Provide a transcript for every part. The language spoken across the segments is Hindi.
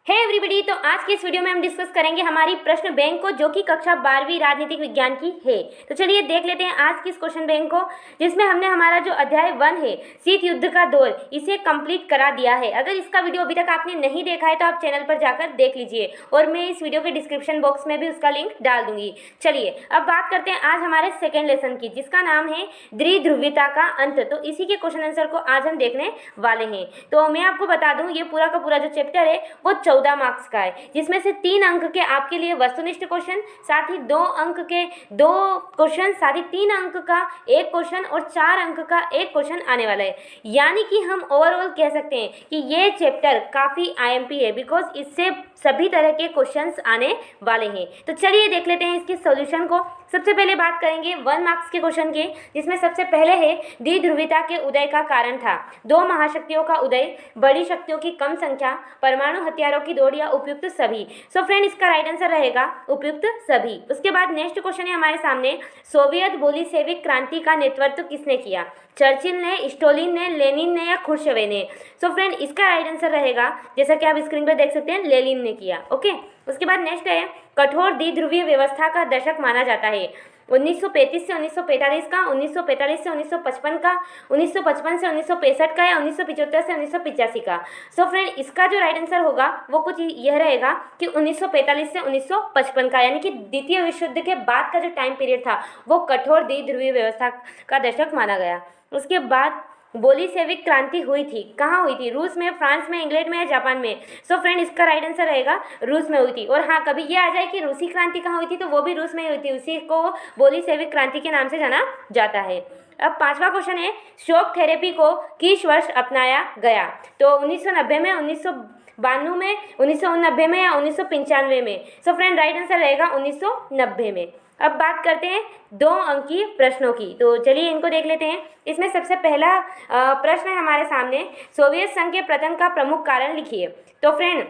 हे एवरीबॉडी, तो आज की इस वीडियो में हम डिस्कस करेंगे हमारी प्रश्न बैंक को, जो कि कक्षा 12वीं राजनीतिक विज्ञान की है। तो चलिए देख लेते हैं आज की इस क्वेश्चन बैंक को, जिसमें हमने हमारा जो अध्याय 1 है शीत युद्ध का दौर, इसे कंप्लीट करा दिया है। अगर इसका वीडियो अभी तक आपने नहीं देखा है तो आप चैनल पर जाकर देख लीजिए, और मैं इस वीडियो के डिस्क्रिप्शन बॉक्स में भी उसका लिंक डाल दूंगी। चलिए अब बात करते हैं आज हमारे सेकेंड लेसन की, जिसका नाम है द्विध्रुवीयता का अंत। तो इसी के क्वेश्चन आंसर को आज हम देखने वाले हैं। तो मैं आपको बता दूं, ये पूरा का पूरा जो चैप्टर है वो 14 मार्क्स का है, जिसमें से 3 अंक के आपके लिए वस्तुनिष्ठ क्वेश्चन, साथ ही 2 अंक के 2 क्वेश्चन, साथ ही 3 अंक का 1 क्वेश्चन और 4 अंक का 1 क्वेश्चन आने वाला है। यानी कि हम ओवरऑल कह सकते हैं कि ये चैप्टर काफ़ी आईएमपी है, बिकॉज इससे सभी तरह के क्वेश्चंस आने वाले हैं। तो चलिए देख लेते हैं इसके सॉल्यूशन को। सबसे पहले बात करेंगे 1 मार्क्स के क्वेश्चन की, जिसमें सबसे पहले है द्विध्रुवीयता के उदय का कारण था 2 महाशक्तियों का उदय, बड़ी शक्तियों की कम संख्या, परमाणु हथियारों की दौड़ या उपयुक्त सभी। सो फ्रेंड, इसका राइट आंसर रहेगा उपयुक्त सभी। उसके बाद नेक्स्ट क्वेश्चन है हमारे सामने, सोवियत बोल्शेविक क्रांति का नेतृत्व किसने किया? चर्चिल ने, स्टोलिन ने, लेनिन ने या खुर्शचेव ने? सो फ्रेंड, इसका राइट आंसर रहेगा, जैसा कि आप स्क्रीन पर देख सकते हैं, लेनिन ने किया। ओके। उसके बाद नेक्स्ट है, कठोर द्विध्रुवीय व्यवस्था का दशक माना जाता है 1935 से 1945 का, 1945 से 1955 का, 1955 से 1965 का, या 1975 से 1985 का? सो फ्रेंड, इसका जो राइट आंसर होगा वो कुछ यह रहेगा कि 1945 से 1955 का, यानी कि द्वितीय विश्व युद्ध के बाद का जो टाइम पीरियड था वो कठोर द्विध्रुवीय व्यवस्था का दशक माना गया। उसके बाद बोल्शेविक क्रांति हुई थी, कहाँ हुई थी? रूस में, फ्रांस में, इंग्लैंड में या जापान में? सो फ्रेंड, इसका राइट आंसर रहेगा रूस में हुई थी। और हाँ, कभी ये आ जाए कि रूसी क्रांति कहाँ हुई थी, तो वो भी रूस में ही हुई थी, उसी को बोल्शेविक क्रांति के नाम से जाना जाता है। अब 5वां क्वेश्चन है, शॉक थेरेपी को किस वर्ष अपनाया गया? तो 1990 में, 1992 में, 1990 में या 1995 में? सो फ्रेंड, राइट आंसर रहेगा 1990 में। अब बात करते हैं 2 अंकीय प्रश्नों की, तो चलिए इनको देख लेते हैं। इसमें सबसे पहला प्रश्न है हमारे सामने, सोवियत संघ के पतन का प्रमुख कारण लिखिए। तो फ्रेंड,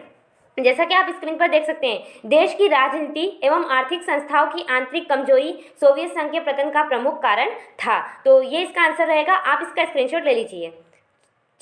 जैसा कि आप स्क्रीन पर देख सकते हैं, देश की राजनीति एवं आर्थिक संस्थाओं की आंतरिक कमजोरी सोवियत संघ के पतन का प्रमुख कारण था। तो ये इसका आंसर रहेगा, आप इसका स्क्रीनशॉट ले लीजिए।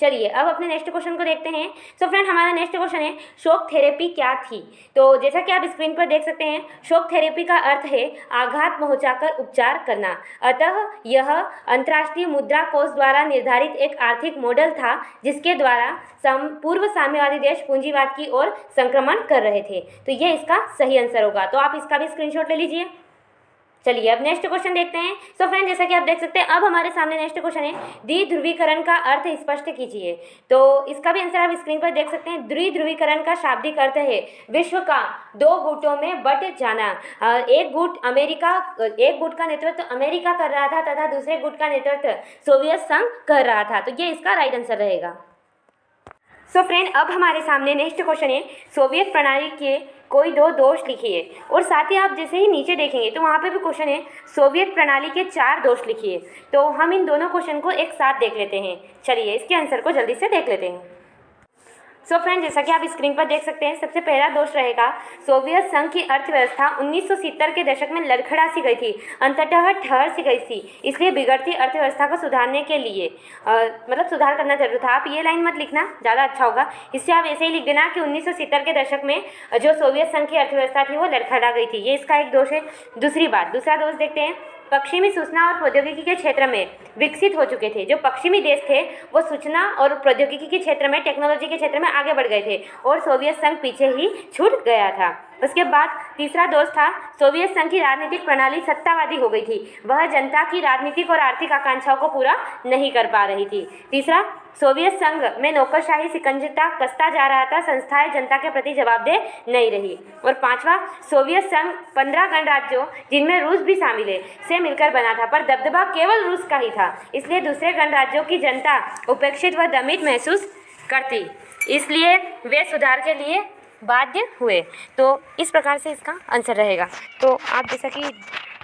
चलिए अब अपने नेक्स्ट क्वेश्चन को देखते हैं। सो फ्रेंड, हमारा नेक्स्ट क्वेश्चन है, शॉक थेरेपी क्या थी? तो जैसा कि आप स्क्रीन पर देख सकते हैं, शॉक थेरेपी का अर्थ है आघात पहुंचाकर उपचार करना। अतः यह अंतर्राष्ट्रीय मुद्रा कोष द्वारा निर्धारित एक आर्थिक मॉडल था, जिसके द्वारा पूर्व साम्यवादी देश पूंजीवाद की ओर संक्रमण कर रहे थे। तो ये इसका सही आंसर होगा, तो आप इसका भी स्क्रीनशॉट ले लीजिए। चलिए अब नेक्स्ट क्वेश्चन देखते हैं। सो फ्रेंड, जैसा कि आप देख सकते हैं, अब हमारे सामने नेक्स्ट क्वेश्चन है, द्विध्रुवीकरण का अर्थ स्पष्ट कीजिए। तो इसका भी आंसर आप स्क्रीन पर देख सकते हैं। द्विध्रुवीकरण का शाब्दिक अर्थ है विश्व का 2 गुटों में बट जाना। एक गुट का नेतृत्व अमेरिका कर रहा था तथा दूसरे गुट का नेतृत्व सोवियत संघ कर रहा था। तो ये इसका राइट आंसर रहेगा। सो फ्रेंड, अब हमारे सामने नेक्स्ट क्वेश्चन है, सोवियत प्रणाली के कोई 2 दोष लिखिए। और साथ ही आप जैसे ही नीचे देखेंगे तो वहाँ पे भी क्वेश्चन है, सोवियत प्रणाली के 4 दोष लिखिए। तो हम इन दोनों क्वेश्चन को एक साथ देख लेते हैं। चलिए इसके आंसर को जल्दी से देख लेते हैं। सो फ्रेंड, जैसा कि आप स्क्रीन पर देख सकते हैं, सबसे पहला दोष रहेगा, सोवियत संघ की अर्थव्यवस्था 1970 के दशक में लड़खड़ा सी गई थी, अंततः ठहर सी गई थी। इसलिए बिगड़ती अर्थव्यवस्था को सुधारने के लिए सुधार करना जरूरी था। आप ये लाइन मत लिखना, ज़्यादा अच्छा होगा। इससे आप ऐसे ही लिख देना कि 1970 के दशक में जो सोवियत संघ की अर्थव्यवस्था थी वो लड़खड़ा गई थी। ये इसका एक दोष है। दूसरा दोष देखते हैं, पश्चिमी सूचना और प्रौद्योगिकी के क्षेत्र में विकसित हो चुके थे। जो पश्चिमी देश थे वो सूचना और प्रौद्योगिकी के क्षेत्र में, टेक्नोलॉजी के क्षेत्र में आगे बढ़ गए थे, और सोवियत संघ पीछे ही छूट गया था। उसके बाद तीसरा दोष था, सोवियत संघ की राजनीतिक प्रणाली सत्तावादी हो गई थी। वह जनता की राजनीतिक और आर्थिक आकांक्षाओं को पूरा नहीं कर पा रही थी। तीसरा, सोवियत संघ में नौकरशाही शिकंजा कसता जा रहा था, संस्थाएं जनता के प्रति जवाबदेह नहीं रही। और 5वां, सोवियत संघ 15 गणराज्यों, जिनमें रूस भी शामिल है, से मिलकर बना था, पर दबदबा केवल रूस का ही था। इसलिए दूसरे गणराज्यों की जनता उपेक्षित व दमित महसूस करती, इसलिए वे सुधार के लिए बाध्य हुए। तो इस प्रकार से इसका आंसर रहेगा। तो आप जैसा कि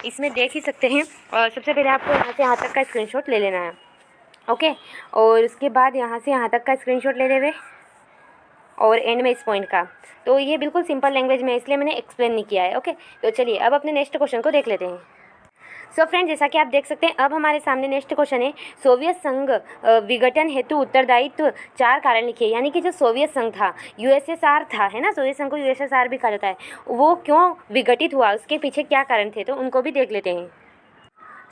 इसमें देख ही सकते हैं, और सबसे पहले आपको यहाँ से यहाँ तक का स्क्रीनशॉट ले लेना है। ओके, और उसके बाद यहाँ से यहाँ तक का स्क्रीनशॉट ले लेवे, और एंड में इस पॉइंट का। तो ये बिल्कुल सिंपल लैंग्वेज में, इसलिए मैंने एक्सप्लेन नहीं किया है। ओके, तो चलिए अब अपने नेक्स्ट क्वेश्चन को देख लेते हैं। सो फ्रेंड, जैसा कि आप देख सकते हैं अब हमारे सामने नेक्स्ट क्वेश्चन है, सोवियत संघ विघटन हेतु उत्तरदायित्व 4 कारण लिखिए। यानी कि जो सोवियत संघ था, यूएसएसआर था, है ना, सोवियत संघ को यूएसएसआर भी कहा जाता है, वो क्यों विघटित हुआ, उसके पीछे क्या कारण थे, तो उनको भी देख लेते हैं।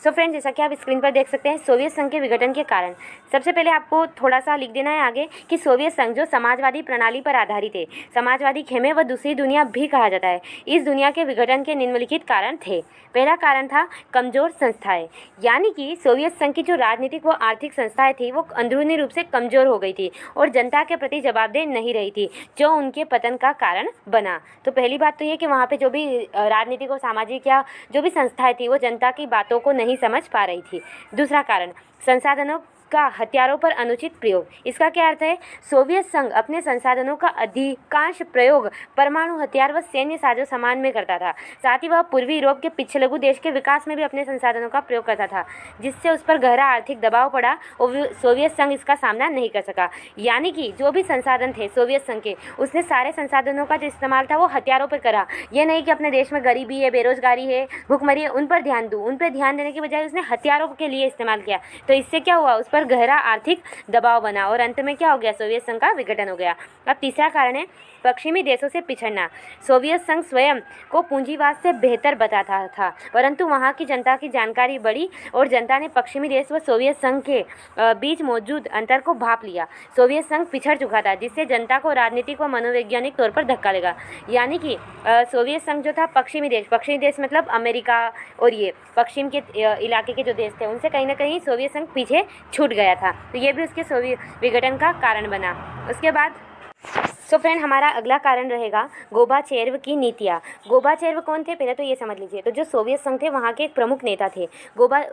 सो फ्रेंड, जैसा कि आप स्क्रीन पर देख सकते हैं सोवियत संघ के विघटन के कारण, सबसे पहले आपको थोड़ा सा लिख देना है आगे कि सोवियत संघ जो समाजवादी प्रणाली पर आधारित है, समाजवादी खेमे व दूसरी दुनिया भी कहा जाता है, इस दुनिया के विघटन के निम्नलिखित कारण थे। पहला कारण था कमजोर संस्थाएं, यानी कि सोवियत संघ की जो राजनीतिक व आर्थिक संस्थाएं थी वो अंदरूनी रूप से कमजोर हो गई थी और जनता के प्रति जवाबदेह नहीं रही थी, जो उनके पतन का कारण बना। तो पहली बात तो ये कि वहाँ पे जो भी राजनीतिक और सामाजिक या जो भी संस्थाएं थी वो जनता की बातों को नहीं समझ पा रही थी। दूसरा कारण, संसाधनों का हथियारों पर अनुचित प्रयोग। इसका क्या अर्थ है, सोवियत संघ अपने संसाधनों का अधिकांश प्रयोग परमाणु हथियार व सैन्य साजो सामान में करता था। साथ ही वह पूर्वी यूरोप के पिछलगु देश के विकास में भी अपने संसाधनों का प्रयोग करता था, जिससे उस पर गहरा आर्थिक दबाव पड़ा और सोवियत संघ इसका सामना नहीं कर सका। यानी कि जो भी संसाधन थे सोवियत संघ के, उसने सारे संसाधनों का जो इस्तेमाल था वो हथियारों पर करा। ये नहीं कि अपने देश में गरीबी है, बेरोजगारी है, भूखमरी है, उन पर ध्यान दूँ, उन पर ध्यान देने की बजाय उसने हथियारों के लिए इस्तेमाल किया। तो इससे क्या हुआ, उस पर गहरा आर्थिक दबाव बना और अंत में क्या हो गया, सोवियत संघ का विघटन हो गया। अब तीसरा कारण है पश्चिमी देशों से पिछड़ना। सोवियत संघ स्वयं को पूंजीवाद से बेहतर बताता था, परंतु वहाँ की जनता की जानकारी बढ़ी और जनता ने पश्चिमी देश व सोवियत संघ के बीच मौजूद अंतर को भांप लिया। सोवियत संघ पिछड़ चुका था, जिससे जनता को राजनीतिक व मनोवैज्ञानिक तौर पर धक्का लगा। यानी कि सोवियत संघ जो था पश्चिमी देश मतलब अमेरिका और ये पश्चिम के इलाके के जो देश थे, उनसे कहीं ना कहीं सोवियत संघ पीछे छूट गया था। तो ये भी उसके सोवियत विघटन का कारण बना। उसके बाद सो फ्रेंड, हमारा अगला कारण रहेगा गोबाचेव की नीतियाँ। गोबाचेव कौन थे, पहले तो ये समझ लीजिए। तो जो सोवियत संघ थे वहाँ के एक प्रमुख नेता थे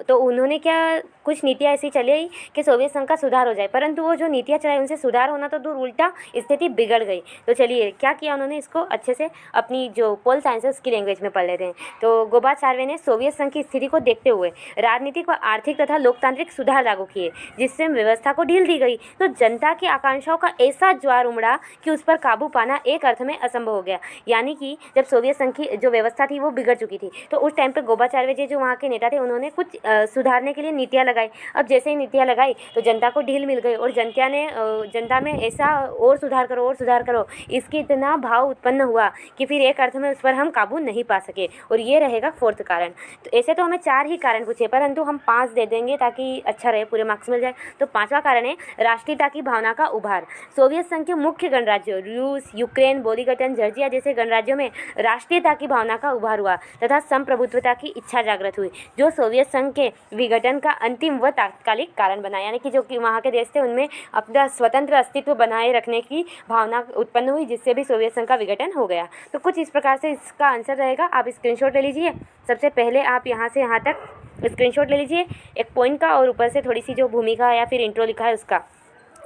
तो उन्होंने क्या कुछ नीतियाँ ऐसी चलाई कि सोवियत संघ का सुधार हो जाए, परंतु वो जो नीतियाँ चलाई उनसे सुधार होना तो दूर, उल्टा स्थिति बिगड़ गई। तो चलिए क्या किया उन्होंने, इसको अच्छे से अपनी जो पोल साइंस है उसकी लैंग्वेज में पढ़ लेते हैं। तो गोबाचेव ने सोवियत संघ की स्थिति को देखते हुए राजनीतिक व आर्थिक तथा लोकतांत्रिक सुधार लागू किए, जिससे व्यवस्था को ढील दी गई। तो जनता की आकांक्षाओं का ऐसा ज्वार उमड़ा कि उस पर काबू पाना एक अर्थ में असंभव हो गया। यानी कि जब सोवियत संघ की जो व्यवस्था थी वो बिगड़ चुकी थी, तो उस टाइम पे गोबाचेव जी जो वहाँ के नेता थे उन्होंने कुछ सुधारने के लिए नीतियाँ लगाई। अब जैसे ही नीतियाँ लगाई तो जनता को ढील मिल गई और जनता में ऐसा और सुधार करो इसकी इतना भाव उत्पन्न हुआ कि फिर एक अर्थ में उस पर हम काबू नहीं पा सके। और ये रहेगा फोर्थ कारण। तो ऐसे तो हमें 4 ही कारण पूछे, परंतु हम 5 दे देंगे ताकि अच्छा रहे, पूरे मार्क्स मिल जाए। तो 5वां कारण है राष्ट्रीयता की भावना का उभार। सोवियत संघ के मुख्य गणराज्यों रूस, यूक्रेन, बोलिगटन, जॉर्जिया जैसे गणराज्यों में राष्ट्रीयता की भावना का उभार हुआ तथा संप्रभुत्वता की इच्छा जागृत हुई, जो सोवियत संघ के विघटन का अंतिम व तात्कालिक कारण बना। यानी कि जो कि वहाँ के देश थे उनमें अपना स्वतंत्र अस्तित्व बनाए रखने की भावना उत्पन्न हुई, जिससे भी सोवियत संघ का विघटन हो गया। तो कुछ इस प्रकार से इसका आंसर रहेगा। आप स्क्रीनशॉट ले लीजिए। सबसे पहले आप यहाँ से यहाँ तक स्क्रीनशॉट ले लीजिए एक पॉइंट का, और ऊपर से थोड़ी सी जो भूमिका या फिर इंट्रो लिखा है उसका।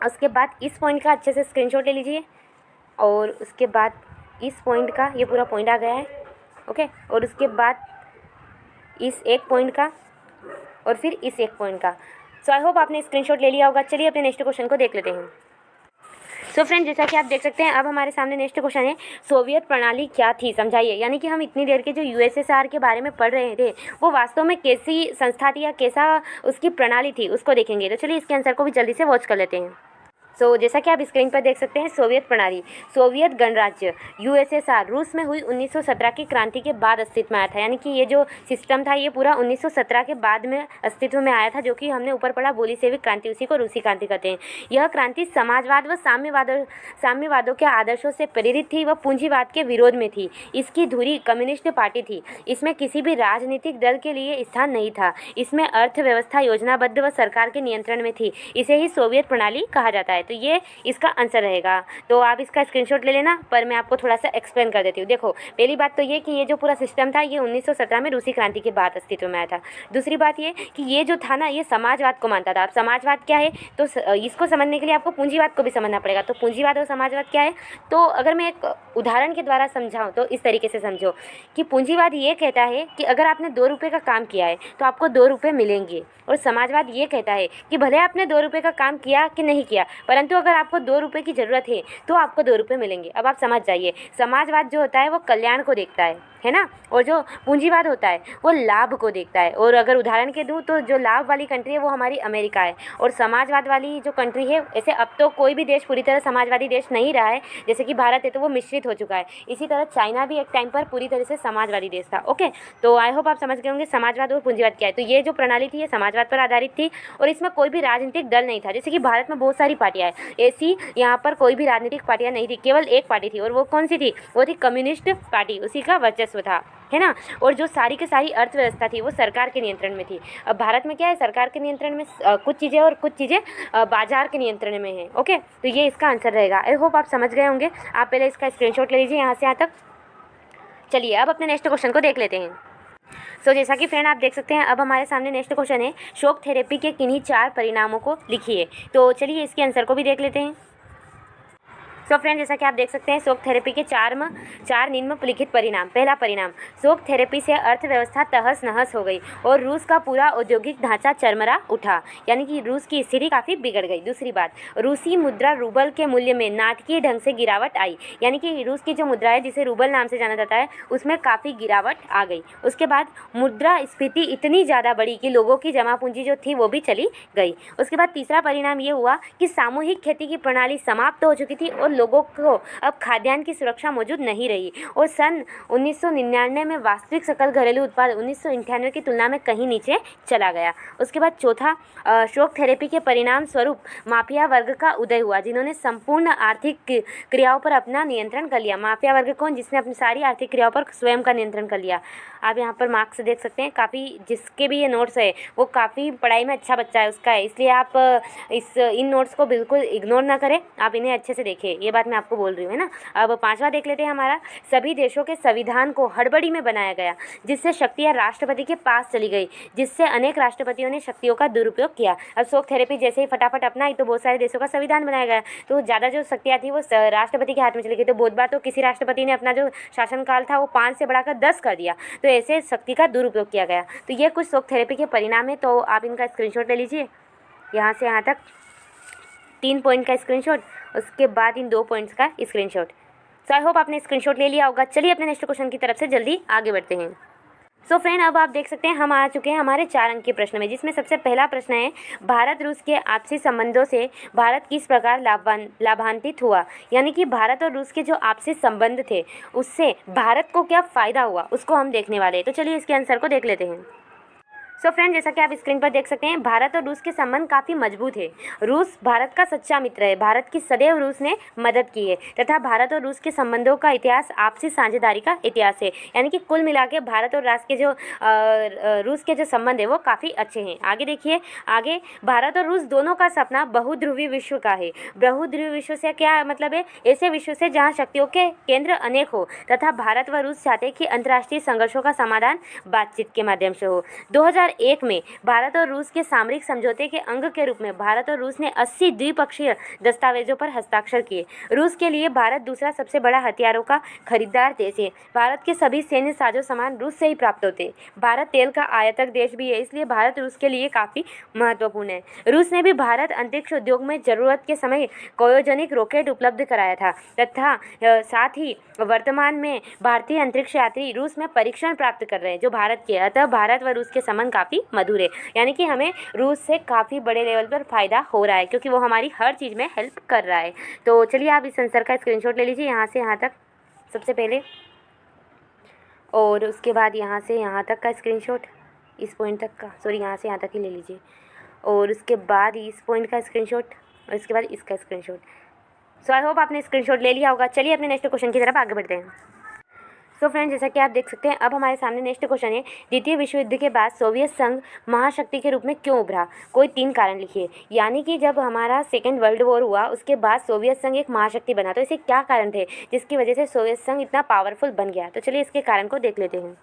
उसके बाद इस पॉइंट का अच्छे से स्क्रीनशॉट ले लीजिए, और उसके बाद इस पॉइंट का, ये पूरा पॉइंट आ गया है, ओके। और उसके बाद इस एक पॉइंट का, और फिर इस एक पॉइंट का। सो आई होप आपने स्क्रीनशॉट ले लिया होगा। चलिए अपने नेक्स्ट क्वेश्चन को देख लेते हैं। सो फ्रेंड, जैसा कि आप देख सकते हैं अब हमारे सामने नेक्स्ट क्वेश्चन है, सोवियत प्रणाली क्या थी, समझाइए। यानी कि हम इतनी देर के जो यूएसएसआर के बारे में पढ़ रहे थे वो वास्तव में कैसी संस्था थी या कैसा उसकी प्रणाली थी, उसको देखेंगे। तो चलिए इसके आंसर को भी जल्दी से वॉच कर लेते हैं। सो जैसा कि आप स्क्रीन पर देख सकते हैं, सोवियत प्रणाली, सोवियत गणराज्य, यूएसएसआर रूस में हुई 1917 की क्रांति के बाद अस्तित्व में आया था। यानी कि ये जो सिस्टम था ये पूरा 1917 के बाद में अस्तित्व में आया था, जो कि हमने ऊपर पढ़ा बोली सेविक क्रांति, उसी को रूसी क्रांति कहते हैं। यह क्रांति समाजवाद व साम्यवादों के आदर्शों से प्रेरित थी व पूंजीवाद के विरोध में थी। इसकी धुरी कम्युनिस्ट पार्टी थी। इसमें किसी भी राजनीतिक दल के लिए स्थान नहीं था। इसमें अर्थव्यवस्था योजनाबद्ध व सरकार के नियंत्रण में थी। इसे ही सोवियत प्रणाली कहा जाता है। तो ये इसका आंसर रहेगा। तो आप इसका स्क्रीनशॉट ले लेना, पर मैं आपको थोड़ा सा एक्सप्लेन कर देती हूँ। देखो, पहली बात तो ये कि ये जो पूरा सिस्टम था ये 1917 में रूसी क्रांति के बाद अस्तित्व में आया था। दूसरी बात ये कि ये जो था ना, ये समाजवाद को मानता था। अब समाजवाद क्या है, तो इसको समझने के लिए आपको पूंजीवाद को भी समझना पड़ेगा। तो पूंजीवाद और समाजवाद क्या है, तो अगर मैं एक उदाहरण के द्वारा समझाऊँ तो इस तरीके से समझो कि पूंजीवाद ये कहता है कि अगर आपने 2 रुपये का काम किया है तो आपको 2 रुपये मिलेंगे, और समाजवाद ये कहता है कि भले आपने 2 रुपये का काम किया कि नहीं किया, पर परंतु अगर आपको 2 रुपये की ज़रूरत है तो आपको 2 रुपये मिलेंगे। अब आप समझ जाइए, समाजवाद जो होता है वो कल्याण को देखता है ना, और जो पूंजीवाद होता है वो लाभ को देखता है। और अगर उदाहरण के दूँ तो जो लाभ वाली कंट्री है वो हमारी अमेरिका है, और समाजवाद वाली जो कंट्री है, ऐसे अब तो कोई भी देश पूरी तरह समाजवादी देश नहीं रहा है, जैसे कि भारत है तो वो मिश्रित हो चुका है। इसी तरह चाइना भी एक टाइम पर पूरी तरह से समाजवादी देश था। ओके, तो आई होप आप समझ गए होंगे समाजवाद और पूंजीवाद क्या है। तो ये जो प्रणाली थी ये समाजवाद पर आधारित थी, और इसमें कोई भी राजनीतिक दल नहीं था। जैसे कि भारत में बहुत सारी पार्टियां हैं, ऐसी यहाँ पर कोई भी राजनीतिक पार्टियां नहीं थी, केवल एक पार्टी थी, और वो कौन सी थी? वो थी कम्युनिस्ट पार्टी, उसी का वर्चस्व था, है ना। और जो सारी की सारी अर्थव्यवस्था थी वो सरकार के नियंत्रण में थी। अब भारत में क्या है, सरकार के नियंत्रण में कुछ चीज़ें और कुछ चीज़ें बाजार के नियंत्रण में है। ओके, तो ये इसका आंसर रहेगा। आई होप आप समझ गए होंगे। आप पहले इसका स्क्रीनशॉट ले लीजिए यहाँ से यहाँ तक। चलिए अब अपने नेक्स्ट क्वेश्चन को देख लेते हैं। जैसा कि फ्रेंड आप देख सकते हैं, अब हमारे सामने नेक्स्ट क्वेश्चन है, शॉक थेरेपी के किन्हीं 4 परिणामों को लिखिए। तो चलिए इसके आंसर को भी देख लेते हैं। फ्रेंड जैसा कि आप देख सकते हैं, शॉक थेरेपी के 4 निम्नलिखित परिणाम। पहला परिणाम, शॉक थेरेपी से अर्थव्यवस्था तहस नहस हो गई और रूस का पूरा औद्योगिक ढांचा चरमरा उठा, यानी कि रूस की स्थिति काफ़ी बिगड़ गई। दूसरी बात, रूसी मुद्रा रूबल के मूल्य में नाटकीय ढंग से गिरावट आई, यानी कि रूस की जो मुद्रा है जिसे रूबल नाम से जाना जाता है उसमें काफ़ी गिरावट आ गई। उसके बाद मुद्रास्फीति इतनी ज़्यादा बढ़ी कि लोगों की जमा पूंजी जो थी वो भी चली गई। उसके बाद तीसरा परिणाम ये हुआ कि सामूहिक खेती की प्रणाली समाप्त हो चुकी थी और लोगों को अब खाद्यान्न की सुरक्षा मौजूद नहीं रही, और सन 1999 में वास्तविक सकल घरेलू उत्पाद 1998 की तुलना में कहीं नीचे चला गया। उसके बाद चौथा, शॉक थेरेपी के परिणाम स्वरूप माफिया वर्ग का उदय हुआ, जिन्होंने संपूर्ण आर्थिक क्रियाओं पर अपना नियंत्रण कर लिया। माफिया वर्ग कौन? जिसने अपनी सारी आर्थिक क्रियाओं पर स्वयं का नियंत्रण कर लिया। आप यहाँ पर मार्क्स देख सकते हैं, काफ़ी जिसके भी ये नोट्स है वो काफ़ी पढ़ाई में अच्छा बच्चा है उसका है, इसलिए आप इन नोट्स को बिल्कुल इग्नोर ना करें, आप इन्हें अच्छे से देखें। ये बात मैं आपको बोल रही हूँ, है ना। अब 5वां देख लेते हैं हमारा, सभी देशों के संविधान को हड़बड़ी में बनाया गया, जिससे शक्तियाँ राष्ट्रपति के पास चली गई, जिससे अनेक राष्ट्रपतियों ने शक्तियों का दुरुपयोग किया। अब शॉक थेरेपी जैसे ही फटाफट अपनाई तो बहुत सारे देशों का संविधान बनाया गया, तो ज़्यादा जो शक्तियाँ थी वो राष्ट्रपति के हाथ में चली गई। तो बहुत बार तो किसी राष्ट्रपति ने अपना जो शासनकाल था वो 5 से बढ़ाकर 10 कर दिया, तो ऐसे शक्ति का दुरुपयोग किया गया। तो ये कुछ शॉक थेरेपी के परिणाम है, तो आप इनका स्क्रीनशॉट ले लीजिए यहाँ से यहाँ तक, 3 पॉइंट का स्क्रीनशॉट, उसके बाद इन 2 पॉइंट्स का स्क्रीनशॉट। आई होप आपने स्क्रीनशॉट ले लिया होगा। चलिए अपने नेक्स्ट क्वेश्चन की तरफ से जल्दी आगे बढ़ते हैं। फ्रेंड अब आप देख सकते हैं हम आ चुके हैं हमारे 4 अंक के प्रश्न में, जिसमें सबसे पहला प्रश्न है, भारत रूस के आपसी संबंधों से भारत किस प्रकार लाभान्वित हुआ, यानी कि भारत और रूस के जो आपसी संबंध थे उससे भारत को क्या फ़ायदा हुआ, उसको हम देखने वाले हैं। तो चलिए इसके आंसर को देख लेते हैं। फ्रेंड जैसा कि आप स्क्रीन पर देख सकते हैं, भारत और रूस के संबंध काफ़ी मजबूत है। रूस भारत का सच्चा मित्र है, भारत की सदैव रूस ने मदद की है, तथा भारत और रूस के संबंधों का इतिहास आपसी साझेदारी का इतिहास है, यानी कि कुल मिला के भारत और रूस के जो संबंध है वो काफ़ी अच्छे हैं। आगे देखिए, आगे भारत और रूस दोनों का सपना बहुध्रुवी विश्व का है। बहुध्रुवी विश्व से क्या मतलब है? ऐसे विश्व से जहाँ शक्तियों के केंद्र अनेक हो, तथा भारत व रूस चाहते हैं कि अंतर्राष्ट्रीय संघर्षों का समाधान बातचीत के माध्यम से हो। 2001 में भारत और रूस के सामरिक समझौते के अंग के रूप में भारत और रूस ने 80 द्विपक्षीय दस्तावेजों पर हस्ताक्षर किए। रूस के लिए भारत दूसरा सबसे बड़ा हथियारों का खरीदार देश है। भारत के सभी सैन्य साजो सामान रूस से ही प्राप्त होते हैं। भारत तेल का आयातक देश भी है, इसलिए भारत रूस के लिए काफ़ी महत्वपूर्ण है। रूस ने भी भारत अंतरिक्ष उद्योग में जरूरत के समय क्रायोजेनिक रॉकेट उपलब्ध कराया था, तथा साथ ही वर्तमान में भारतीय अंतरिक्ष यात्री रूस में परीक्षण प्राप्त कर रहे हैं जो भारत के। अतः भारत व रूस के संबंध काफ़ी मधुर है, यानी कि हमें रूस से काफ़ी बड़े लेवल पर फ़ायदा हो रहा है, क्योंकि वो हमारी हर चीज़ में हेल्प कर रहा है। तो चलिए आप इस आंसर का स्क्रीनशॉट ले लीजिए यहाँ से यहाँ तक सबसे पहले, और उसके बाद यहाँ से यहाँ तक का स्क्रीनशॉट, इस पॉइंट तक का, सॉरी यहाँ से यहाँ तक ही ले लीजिए, और उसके बाद इस पॉइंट का स्क्रीनशॉट, और इसके बाद इसका स्क्रीनशॉट। सो आई होप आपने स्क्रीनशॉट ले लिया होगा। चलिए अपने नेक्स्ट क्वेश्चन की तरफ आगे बढ़ते हैं। फ्रेंड्स जैसा कि आप देख सकते हैं, अब हमारे सामने नेक्स्ट क्वेश्चन है, द्वितीय विश्व युद्ध के बाद सोवियत संघ महाशक्ति के रूप में क्यों उभरा? कोई 3 कारण लिखिए। यानी कि जब हमारा सेकेंड वर्ल्ड वॉर हुआ उसके बाद सोवियत संघ एक महाशक्ति बना, तो ऐसे क्या कारण थे जिसकी वजह से सोवियत संघ इतना पावरफुल बन गया? तो चलिए इसके कारण को देख लेते हैं।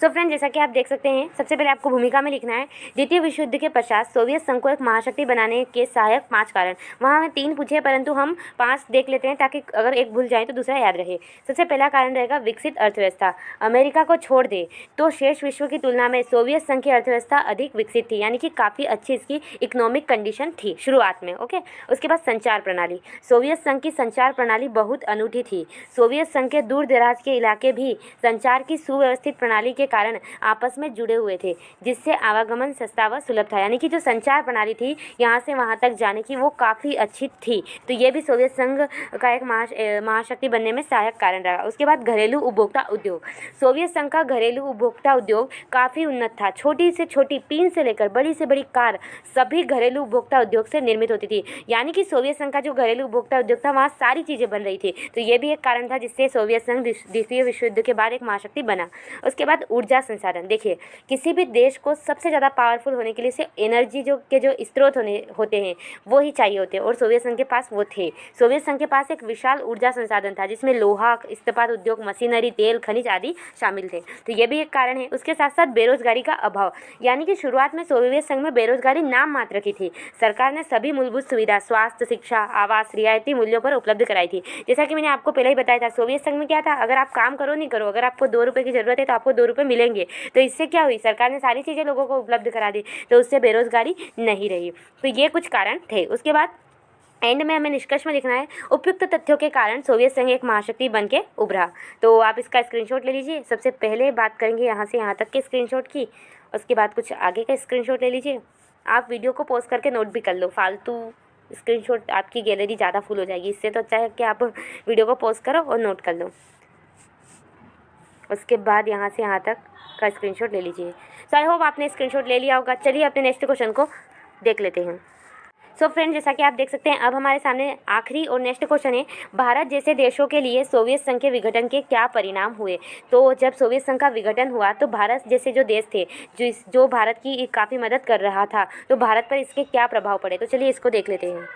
सो फ्रेंड, जैसा कि आप देख सकते हैं, सबसे पहले आपको भूमिका में लिखना है द्वितीय विश्व युद्ध के पश्चात सोवियत संघ को एक महाशक्ति बनाने के सहायक 5 कारण। वहाँ हमें 3 पूछे, परंतु हम 5 देख लेते हैं ताकि अगर एक भूल जाए तो दूसरा याद रहे। सबसे पहला कारण रहेगा विकसित अर्थव्यवस्था। अमेरिका को छोड़ दे तो शेष विश्व की तुलना में सोवियत संघ की अर्थव्यवस्था अधिक विकसित थी, यानी कि काफ़ी अच्छी इसकी इकोनॉमिक कंडीशन थी शुरुआत में। ओके, उसके बाद संचार प्रणाली। सोवियत संघ की संचार प्रणाली बहुत अनूठी थी। सोवियत संघ के दूर दराज के इलाके भी संचार की सुव्यवस्थित प्रणाली के कारण आपस में जुड़े हुए थे, जिससे आवागमन सस्ता व सुलभ था। यानी कि जो संचार प्रणाली थी यहाँ से वहाँ तक जाने की, वो काफ़ी अच्छी थी। तो ये भी सोवियत संघ का एक महाशक्ति बनने में सहायक कारण रहा। उसके बाद घरेलू उपभोक्ता उद्योग। सोवियत संघ का घरेलू उपभोक्ता उद्योग काफ़ी उन्नत था। छोटी से छोटी पिन से लेकर बड़ी से बड़ी कार सभी घरेलू उपभोक्ता उद्योग से निर्मित होती थी। यानी कि सोवियत संघ का जो घरेलू उपभोक्ता उद्योग था, वहाँ सारी चीज़ें बन रही थी। तो ये भी एक कारण था जिससे सोवियत संघ द्वितीय विश्व युद्ध के बाद एक महाशक्ति बना। उसके बाद ऊर्जा संसाधन। देखिए, किसी भी देश को सबसे ज़्यादा पावरफुल होने के लिए से एनर्जी जो स्रोत होते हैं वो ही चाहिए होते हैं, और सोवियत संघ के पास वो थे। सोवियत संघ के पास एक विशाल ऊर्जा संसाधन था जिसमें लोहा, इस्पात उद्योग, मशीनरी, तेल, खनिज आदि शामिल थे। तो ये भी एक कारण है। उसके साथ साथ बेरोजगारी का अभाव, यानी कि शुरुआत में सोवियत संघ में बेरोजगारी नाम मात्र की थी। सरकार ने सभी मूलभूत सुविधा, स्वास्थ्य, शिक्षा, आवास रियायती मूल्यों पर उपलब्ध कराई थी। जैसा कि मैंने आपको पहले ही बताया था, सोवियत संघ में क्या था, अगर आप काम करो नहीं करो, अगर आपको 2 रुपये की ज़रूरत है तो आपको 2 रुपये मिलेंगे। तो इससे क्या हुई, सरकार ने सारी चीज़ें लोगों को उपलब्ध करा दी, तो उससे बेरोजगारी नहीं रही। तो ये कुछ कारण थे। उसके बाद एंड में हमें निष्कर्ष में लिखना है उपयुक्त तथ्यों के कारण सोवियत संघ एक महाशक्ति बन के उभरा। तो आप इसका स्क्रीनशॉट ले लीजिए। सबसे पहले बात करेंगे यहाँ से यहाँ तक के स्क्रीनशॉट की, उसके बाद कुछ आगे का स्क्रीनशॉट ले लीजिए। आप वीडियो को पॉज करके नोट भी कर लो, फालतू स्क्रीनशॉट आपकी गैलरी ज़्यादा फुल हो जाएगी। इससे तो अच्छा है कि आप वीडियो को पॉज करो और नोट कर लो। उसके बाद यहाँ से यहाँ तक का स्क्रीनशॉट ले लीजिए। सो आई होप आपने स्क्रीनशॉट ले लिया होगा। चलिए अपने नेक्स्ट क्वेश्चन को देख लेते हैं। सो फ्रेंड, जैसा कि आप देख सकते हैं, अब हमारे सामने आखिरी और नेक्स्ट क्वेश्चन है, भारत जैसे देशों के लिए सोवियत संघ के विघटन के क्या परिणाम हुए। तो जब सोवियत संघ का विघटन हुआ तो भारत जैसे जो देश थे जो भारत की काफ़ी मदद कर रहा था, तो भारत पर इसके क्या प्रभाव पड़े, तो चलिए इसको देख लेते हैं।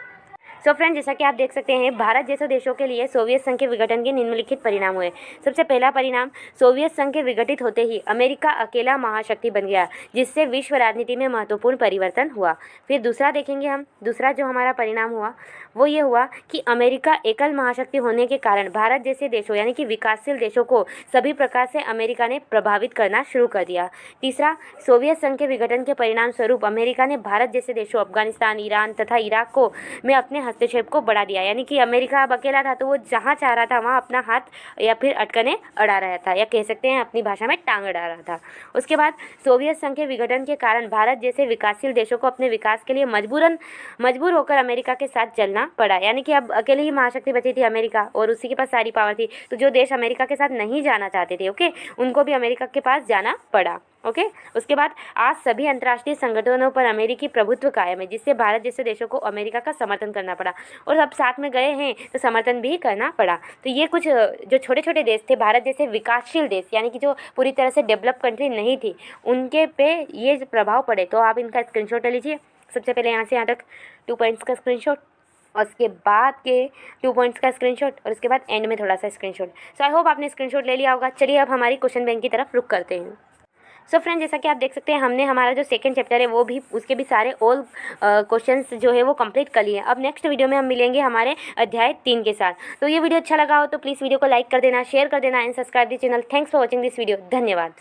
सो फ्रेंड, जैसा कि आप देख सकते हैं, भारत जैसे देशों के लिए सोवियत संघ के विघटन के निम्नलिखित परिणाम हुए। सबसे पहला परिणाम, सोवियत संघ के विघटित होते ही अमेरिका अकेला महाशक्ति बन गया, जिससे विश्व राजनीति में महत्वपूर्ण परिवर्तन हुआ। फिर दूसरा देखेंगे हम, दूसरा जो हमारा परिणाम हुआ वो ये हुआ कि अमेरिका एकल महाशक्ति होने के कारण भारत जैसे देशों यानी कि विकासशील देशों को सभी प्रकार से अमेरिका ने प्रभावित करना शुरू कर दिया। तीसरा, सोवियत संघ के विघटन के परिणाम स्वरूप अमेरिका ने भारत जैसे देशों अफगानिस्तान, ईरान तथा इराक को में अपने हस्तक्षेप को बढ़ा दिया। यानी कि अमेरिका अब अकेला था तो वो जहाँ चाह रहा था वहाँ अपना हाथ या फिर अटकने अड़ा रहा था, या कह सकते हैं अपनी भाषा में टांग अड़ा रहा था। उसके बाद सोवियत संघ के विघटन के कारण भारत जैसे विकासशील देशों को अपने विकास के लिए मजबूर होकर अमेरिका के साथ चलना पड़ा। यानी कि अब अकेले ही महाशक्ति बची थी अमेरिका, और उसी के पास सारी पावर थी। तो जो देश अमेरिका के साथ नहीं जाना चाहते थे, ओके, उनको भी अमेरिका के पास जाना पड़ा। ओके, उसके बाद आज सभी अंतर्राष्ट्रीय संगठनों पर अमेरिकी प्रभुत्व कायम है, जिससे भारत जैसे देशों को अमेरिका का समर्थन करना पड़ा, और अब साथ में गए हैं तो समर्थन भी करना पड़ा। तो ये कुछ जो छोटे छोटे देश थे, भारत जैसे विकासशील देश यानी कि जो पूरी तरह से डेवलप कंट्री नहीं थी, उनके पे ये प्रभाव पड़े। तो आप इनका स्क्रीनशॉट ले लीजिए। सबसे पहले यहाँ से यहाँ तक 2 पॉइंट्स का स्क्रीनशॉट, और उसके बाद के 2 पॉइंट्स का स्क्रीनशॉट, और उसके बाद एंड में थोड़ा सा स्क्रीनशॉट। सो आई होप आपने स्क्रीनशॉट ले लिया होगा। चलिए अब हमारी क्वेश्चन बैंक की तरफ रुक करते हैं। सो फ्रेंड, जैसा कि आप देख सकते हैं, हमने हमारा जो सेकंड चैप्टर है वो भी, उसके भी सारे ऑल क्वेश्चंस जो है वो कंप्लीट कर लिए। अब नेक्स्ट वीडियो में हम मिलेंगे हमारे अध्याय 3 के साथ। तो ये वीडियो अच्छा लगा हो तो प्लीज़ वीडियो को लाइक कर देना, शेयर कर देना and subscribe the channel. Thanks for watching this video. धन्यवाद।